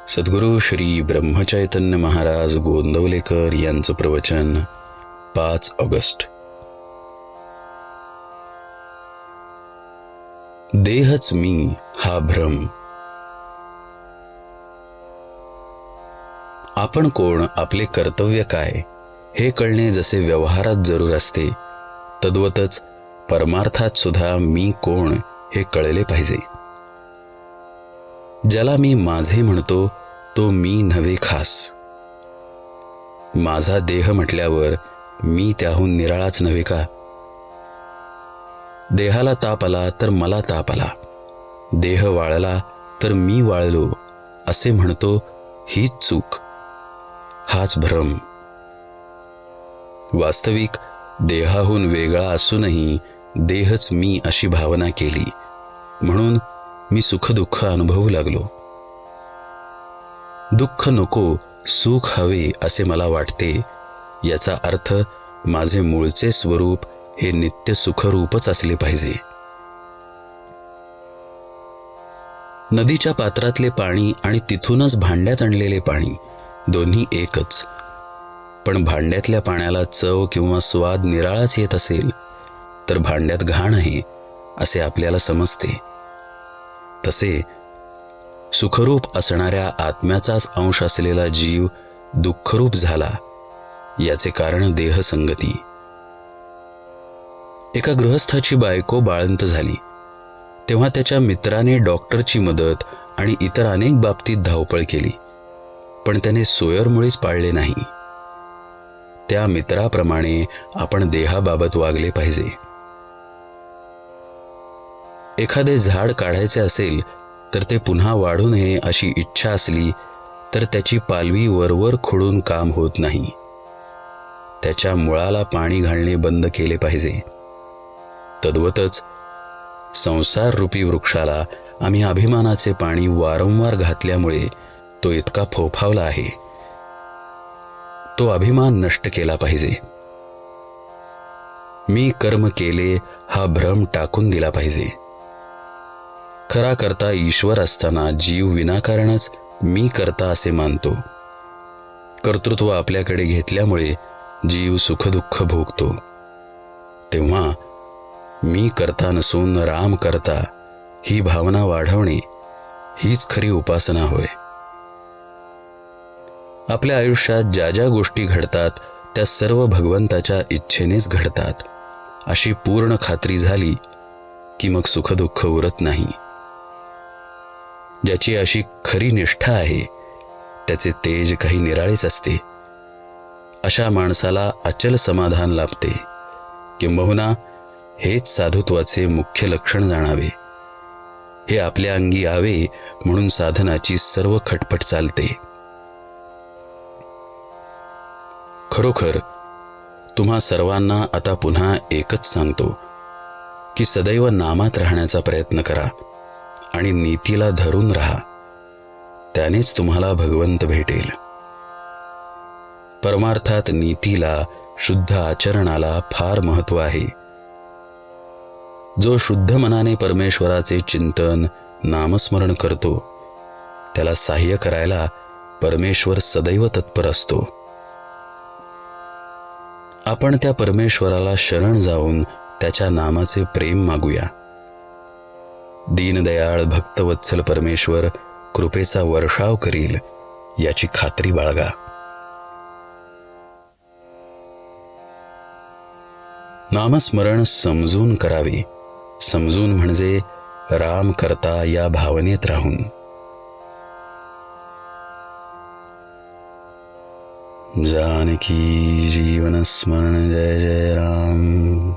सद्गुरू श्री ब्रह्मचैतन्य महाराज गोंदवलेकर यांचं प्रवचन 5 ऑगस्ट. देहच मी हा भ्रम. आपण कोण, आपले कर्तव्य काय हे कळणे जसे व्यवहारात जरूर असते, तद्वतच परमार्थात सुद्धा मी कोण हे कळले पाहिजे. ज्याला मी माझे म्हणतो तो मी नव्हे खास. माझा देह म्हटल्यावर मी त्याहून निराळाच नव्हे का? देहाला ताप आला तर मला ताप आला, देह वाळला तर मी वाळलो असे म्हणतो, हीच चूक, हाच भ्रम. वास्तविक देहाहून वेगळा असूनही देहच मी अशी भावना केली, म्हणून मी सुखदुःख अनुभवू लागलो. दुःख नको, सुख हवे असे मला वाटते, याचा अर्थ माझे मूळचे स्वरूप हे नित्य सुखरूपच असले पाहिजे. नदीच्या पात्रातले पाणी आणि तिथूनच भांड्यात आणलेले पाणी दोन्ही एकच, पण भांड्यातल्या पाण्याला चव किंवा स्वाद निराळाच येत असेल तर भांड्यात घाण आहे असे आपल्याला समजते. तसे सुखरूप असणाऱ्या आत्म्याचाच अंश असलेला जीव दुःखरूप झाला, याचे कारण देहसंगती. एका गृहस्थाची बायको बाळंत झाली तेव्हा त्याच्या मित्राने डॉक्टरची मदत आणि इतर अनेक बाबतीत धावपळ केली, पण त्याने सोयरमुळेच पाळले नाही. त्या मित्राप्रमाणे आपण देहाबाबत वागले पाहिजे. एखादे झाड काढायचे असेल तर ते पुन्हा वाढू नये अशी इच्छा असली तर त्याची पालवी वरवर खोडून काम होत नाही. त्याच्या मुळाला पाणी घालणे बंद केले पाहिजे. तद्वतच संसार रूपी वृक्षाला आम्ही अभिमानाचे पाणी वारंवार घातल्यामुळे तो इतका फोफावला आहे. तो अभिमान नष्ट केला पाहिजे. मी कर्म केले हा भ्रम टाकून दिला पाहिजे. खरा करता ईश्वर असताना जीव विनाकारणच मी करता असे मानतो. कर्तृत्व आपल्याकडे घेतल्यामुळे जीव सुखदुःख भोगतो. तेव्हा मी करता नसून राम करता ही भावना वाढवणे हीच खरी उपासना होय. आपल्या आयुष्यात ज्या ज्या गोष्टी घडतात त्या सर्व भगवंताच्या इच्छेनेच घडतात अशी पूर्ण खात्री झाली की मग सुखदुःख उरत नाही. ज्याची अशी खरी निष्ठा आहे त्याचे तेज काही निराळेच असते. अशा माणसाला अचल समाधान लाभते. किंबहुना हेच साधुत्वाचे मुख्य लक्षण जाणावे. हे आपल्या अंगी यावे म्हणून साधनाची सर्व खटपट चालते. खरोखर तुम्हा सर्वांना आता पुन्हा एकच सांगतो की सदैव नामात राहण्याचा प्रयत्न करा आणि नीतीला धरून राहा. त्यानेच तुम्हाला भगवंत भेटेल. परमार्थात नीतीला, शुद्ध आचरणाला फार महत्त्व आहे. जो शुद्ध मनाने परमेश्वराचे चिंतन, नामस्मरण करतो त्याला सहाय्य करायला परमेश्वर सदैव तत्पर असतो. आपण त्या परमेश्वराला शरण जाऊन त्याच्या नामाचे प्रेम मागूया. दीनदयाळ भक्तवत्सल परमेश्वर कृपेचा वर्षाव करील याची खात्री बाळगा. नामस्मरण समजून करावे. समजून म्हणजे राम करता या भावनेत राहून. जानकी जीवन स्मरण जय जय राम.